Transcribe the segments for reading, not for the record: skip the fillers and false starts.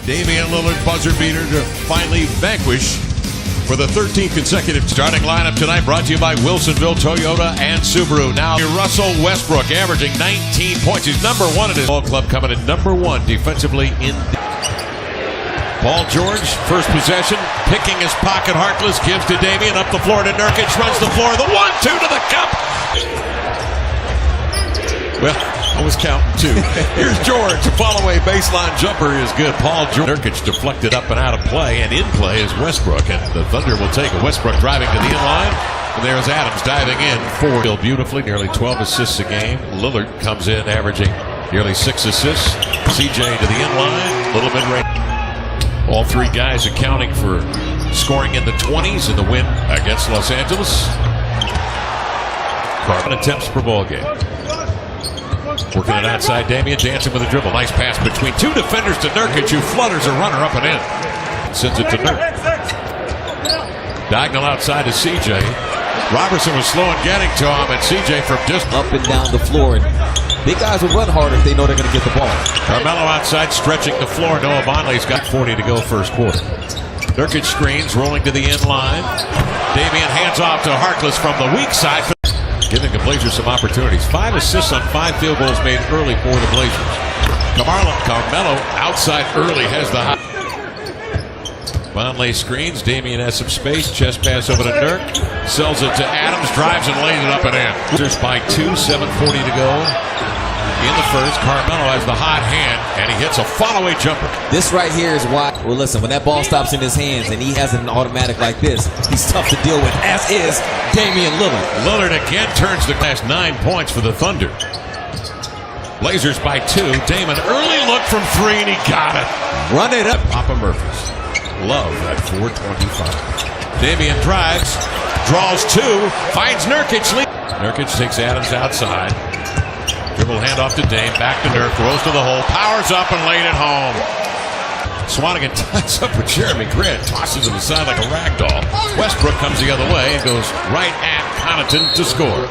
Damian Lillard buzzer beater to finally vanquish for the 13th consecutive. Starting lineup tonight brought to you by Wilsonville Toyota and Subaru. Now Russell Westbrook averaging 19 points. He's number one in his ball club, coming in number one defensively in. Paul George, first possession, picking his pocket. Harkless gives to Damian, up the floor to Nurkic, runs the floor, the 1-2 to the cup. Well, I was counting two. Here's George, a follow-away baseline jumper is good. Paul George, Nurkic deflected up and out of play, and in play is Westbrook, and the Thunder will take a Westbrook driving to the inline, and there's Adams diving in for still beautifully, nearly 12 assists a game. Lillard comes in averaging nearly 6 assists. CJ to the inline, little mid-range. All three guys accounting for scoring in the 20s in the win against Los Angeles. Carbon attempts per ball game. Working it outside, Damian dancing with a dribble. Nice pass between two defenders to Nurkic, who flutters a runner up and in. Sends it to Nurkic. Diagonal outside to CJ. Robertson was slow in getting to him, and CJ from distance. Up and down the floor. And big guys will run hard if they know they're going to get the ball. Carmelo outside, stretching the floor. Noah Vonleh's got 40 to go first quarter. Nurkic screens, rolling to the end line. Damian hands off to Harkless from the weak side, giving the Blazers some opportunities. 5 assists on 5 field goals made early for the Blazers. Carmelo outside early has the high. Vonleh screens. Damian has some space. Chest pass over to Nurk. Sells it to Adams. Drives and lays it up and in. Blazers by 2. 7:40 to go in the first. Carmelo has the hot hand, and he hits a follow-away jumper. This right here is why. Well, listen, when that ball stops in his hands and he has an automatic like this, he's tough to deal with, as is Damian Lillard. Lillard again turns the last 9 points for the Thunder. Blazers by 2. Damon, early look from 3, and he got it. Run it up. Papa Murphy's. Love at 4:25. Damian drives, draws 2, finds Nurkic. Nurkic takes Adams outside. Dribble handoff to Dame, back to Nurk, rolls to the hole, powers up and laid it home. Swanigan ties up with Jeremy Grant, tosses him aside like a rag doll. Westbrook comes the other way and goes right at Connaughton to score.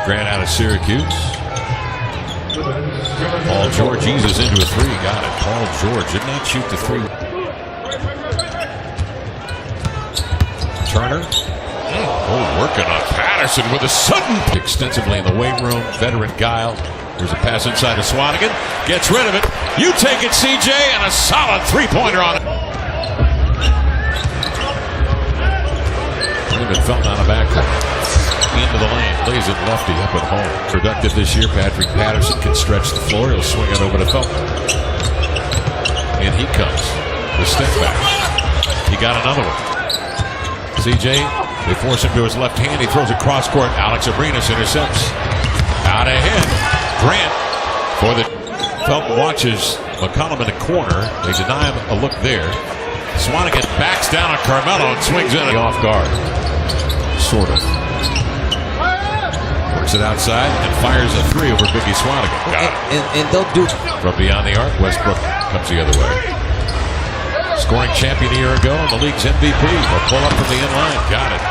Grant out of Syracuse. Paul George eases into a 3, got it. Paul George did not shoot the 3. Turner. Working on Patterson with a sudden extensively in the weight room. Veteran guile. There's a pass inside to Swanigan. Gets rid of it. You take it, CJ, and a solid 3-pointer on it. Raymond Felton on a backcourt. Into the lane. Plays it lefty up at home. Productive this year. Patrick Patterson can stretch the floor. He'll swing it over to Felton. And he comes. The step back. He got another one. CJ, they force him to his left hand. He throws it cross court. Alex Abrinas intercepts. Out ahead. Grant for the. Felton watches McCollum in the corner. They deny him a look there. Swanigan backs down on Carmelo and swings in off guard. Sort of. Works it outside and fires a 3 over Biggie Swanigan. Got it. And they'll do. From beyond the arc, Westbrook comes the other way. Scoring champion a year ago and the league's MVP. Will pull up from the end line. Got it.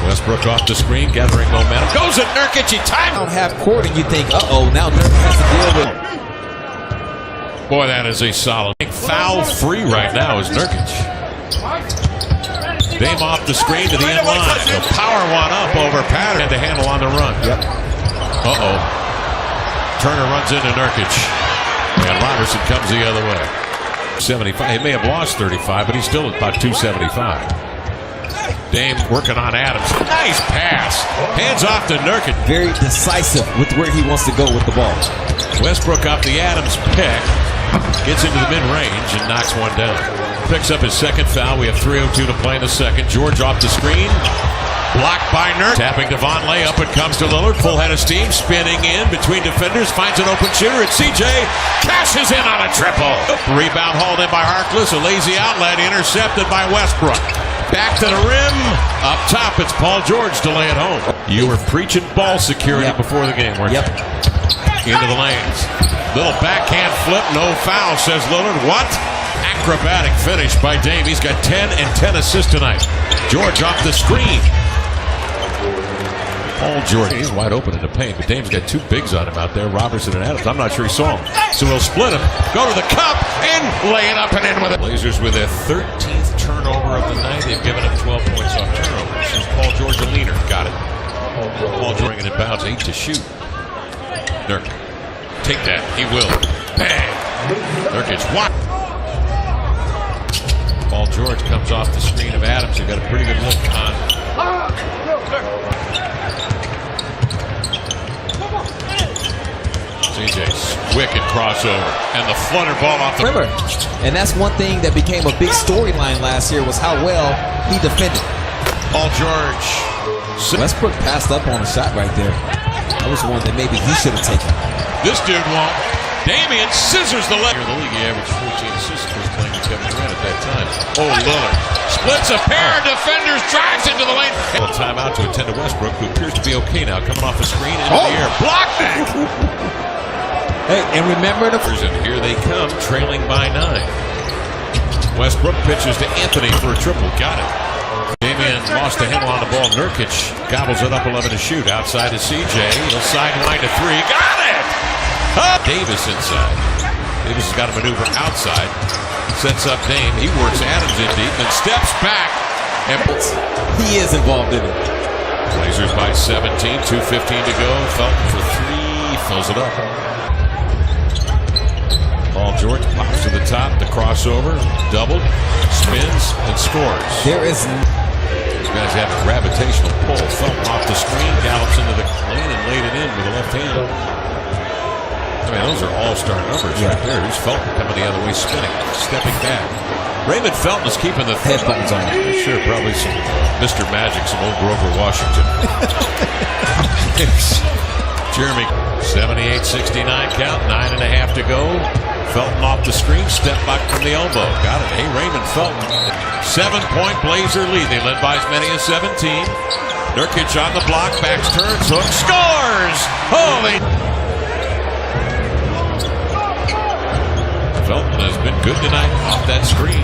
Westbrook off the screen, gathering momentum. Goes at Nurkic. He timed. Down half court and you think, uh-oh, now Nurk has to deal with. Boy, that is a solid. Foul-free right now is Nurkic. Dame off the screen to the end line. The power one up over Patterson. And to handle on the run. Yep. Uh-oh. Turner runs into Nurkic. And Robertson comes the other way. 75. He may have lost 35, but he's still at about 275. Dame working on Adams. Nice pass. Hands off to Nurkic. Very decisive with where he wants to go with the ball. Westbrook off the Adams pick. Gets into the mid-range and knocks one down. Picks up his second foul. We have 3:02 to play in the second. George off the screen. Blocked by Nurk. Tapping to Vonleh. Up it comes to Lillard. Full head of steam. Spinning in between defenders. Finds an open shooter. It's CJ. Cashes in on a triple. Rebound hauled in by Harkless. A lazy outlet. Intercepted by Westbrook. Back to the rim. Up top, it's Paul George to lay it home. You were preaching ball security before the game, weren't you? Into the lanes. Little backhand flip. No foul, says Lillard. What? Acrobatic finish by Dame. He's got 10 and 10 assists tonight. George off the screen. Paul George. He's wide open in the paint, but Dame's got two bigs on him out there, Robertson and Adams. I'm not sure he saw him. So he'll split him, go to the cup, and lay it up and in with it. Blazers with their 13th turnover of the night. They've given up 12 points off turnovers. This is Paul George, a leader. Got it. Paul George bringing it inbounds, 8 to shoot. Nurk, take that. He will. Bang. Nurkic, what? Paul George comes off the screen of Adams. He got a pretty good look on. CJ's wicked crossover and the flutter ball off the rimmer. And that's one thing that became a big storyline last year was how well he defended. Paul George. Westbrook passed up on a shot right there. That was one that maybe he should have taken. This dude won't. Damian scissors the leg. In the league, he averaged 14 assists was playing with Kevin Durant at that time. Oh, Lillard splits a pair of defenders, drives into the lane. A timeout to attend to Westbrook, who appears to be okay now. Coming off the screen into the air. Blocked it! Hey, and remember the... And here they come, trailing by 9. Westbrook pitches to Anthony for a triple. Got it. Damian lost the handle on the ball. Nurkic gobbles it up 11 to shoot. Outside to CJ. He'll sideline to 3. Got it! Oh. Davis inside. Davis has got to maneuver outside. Sets up Dame. He works Adams in deep and steps back. And he is involved in it. Blazers by 17. 2:15 to go. Felton for 3. Fills it up. Paul George pops to the top. The crossover. Doubled. Spins and scores. There is... These guys have a gravitational pull. Felton off the screen. Gallops into the lane and laid it in with the left hand. I mean, those are all-star numbers right there. Here's Felton coming the other way, spinning, stepping back. Raymond Felton is keeping the headphones on. Sure, probably some Mr. Magic, some old Grover Washington. Jeremy, 78-69 count, 9.5 to go. Felton off the screen, step back from the elbow. Got it. Hey, Raymond Felton. 7-point Blazer lead. They led by as many as 17. Nurkic on the block, backs, turns, hook, scores! Holy... Felton has been good tonight off that screen.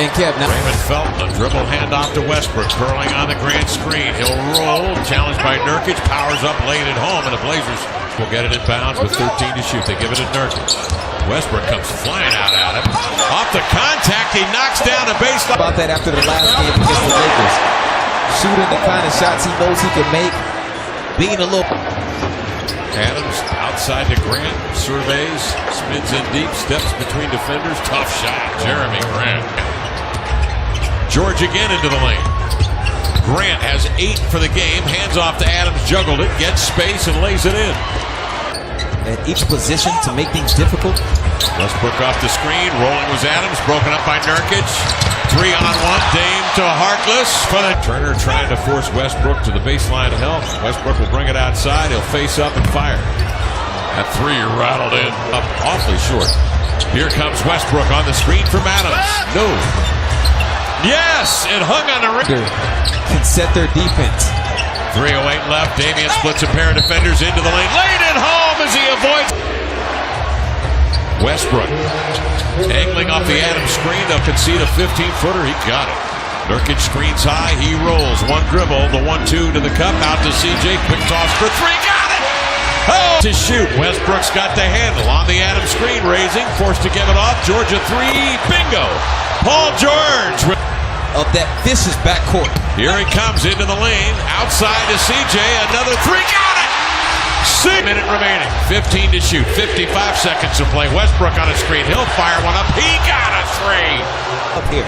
And Kev, now Raymond Felton, a dribble handoff to Westbrook, curling on the grand screen. He'll roll, challenged by Nurkic, powers up, laying it home, and the Blazers will get it in bounds with 13 to shoot. They give it to Nurkic. Westbrook comes flying out at him. Off the contact, he knocks down the baseline. About that after the last game against the Lakers. Shooting the kind of shots he knows he can make. Being a little... Adams outside to Grant, surveys, spins in deep, steps between defenders, tough shot, Jeremy Grant. George again into the lane. Grant has 8 for the game, hands off to Adams, juggled it, gets space and lays it in. At each position to make things difficult. Westbrook off the screen, rolling was Adams, broken up by Nurkic. 3-on-1, Dame to Harkless. Turner trying to force Westbrook to the baseline of help. Westbrook will bring it outside. He'll face up and fire. That 3 rattled in, up awfully short. Here comes Westbrook on the screen from Adams. No. Yes, it hung on the ring. Can set their defense. 3:08 left. Damian splits a pair of defenders into the lane. Laid it home as he avoids. Westbrook angling off the Adams screen. They'll concede a 15-footer. He got it. Nurkic screens high. He rolls. One dribble. The 1-2 to the cup. Out to CJ. Quick toss for 3. Got it! Oh! To shoot. Westbrook's got the handle on the Adams screen. Raising. Forced to give it off. Georgia 3. Bingo! Paul George of that vicious backcourt. Here he comes into the lane. Outside to CJ. Another 3. Got it! 6 minutes remaining. 15 to shoot. 55 seconds to play. Westbrook on a screen. He'll fire one up. He got a 3. Up here.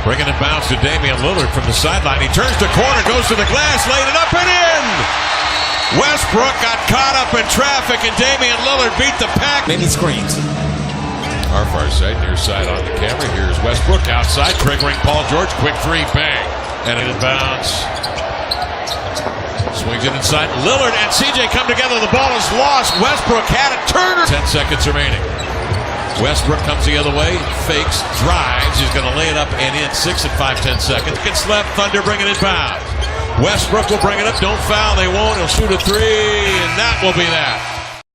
Bringing it bounce to Damian Lillard from the sideline. He turns the corner, goes to the glass, laid it up and in. Westbrook got caught up in traffic, and Damian Lillard beat the pack. Many screens. Our far side, near side on the camera. Here's Westbrook outside, triggering Paul George. Quick 3, bang. And it bounce. Swings it inside. Lillard and CJ come together. The ball is lost. Westbrook had it. Turner. 10 seconds remaining. Westbrook comes the other way. Fakes. Drives. He's going to lay it up and in. 6 and 5/10 seconds. Gets left. Thunder bringing it bounds. Westbrook will bring it up. Don't foul. They won't. He'll shoot a 3. And that will be that.